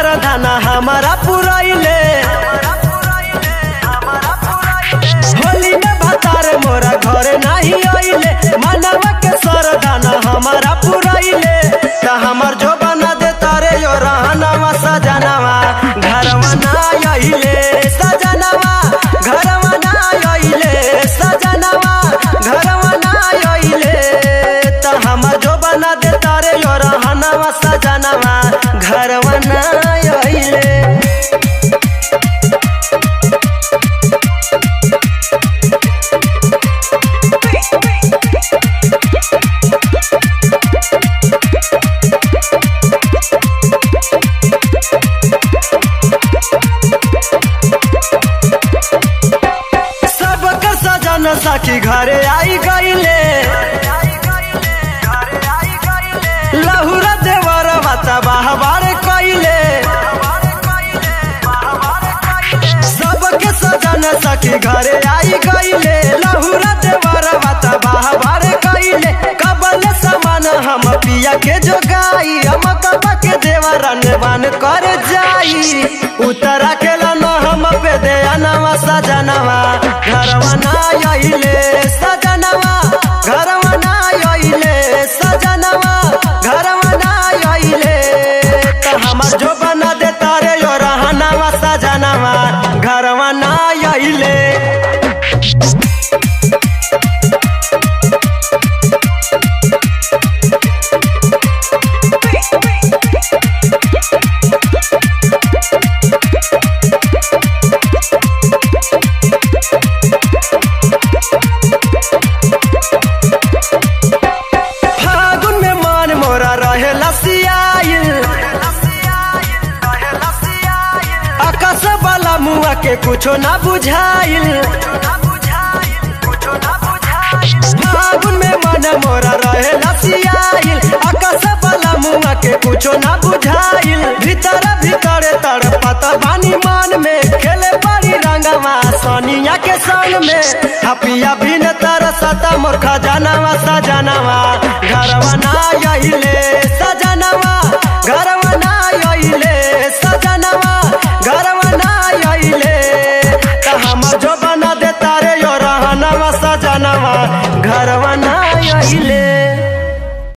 सरधाना हमारा पुरैले। होली में भतार मोरा घर नहीं आइले, मनवा के सरधाना हमारा पुरैले। त हमर जो बना दे तारे यो रहनवा सजनवा घरवा ना आइले, सजनवा घरवा ना आइले, सजनवा घरवा ना आइले। त हमर जो बना दे तारे यो रहनवा सजनवा घरवा ना आइले। सखी घरे आई गईले, लहुरा देवर बता बाहर कइले। सबके सजन सखी घरे आई गईले, लहुरा देवर बता बाहर कइले। कबल समान हम पिया के जोगाई, हम कब के देवरन बन कर जाई। उतरा के लन हम पे दे नवा सजनवा घरवा ना आइले, सजनवा घरवा ना आइले, सजनवा घरवा ना आइले। त हमर जो बना दे तारे यो रहनवा सजनवा घरवा ना आइले। आकाश वाला मुआ के कुछो ना बुझाइल, फागुन में मन मोरा रहे लसियाइल। आकाश वाला मुआ के कुछो ना बुझाइल, भीतर भीतर तड़पत बानी मन में। खेले बड़ी रंगवा सोनिया के संग में, हपिया बिन तरसता मोर खजनवा सजनवा घरवा ना आइले, सजनवा घरवा ना आइले, सजनवा घरवा ना आइले। त हमर जो बना दे तारे यो रहनवा सजनवा घरवा ना आइले।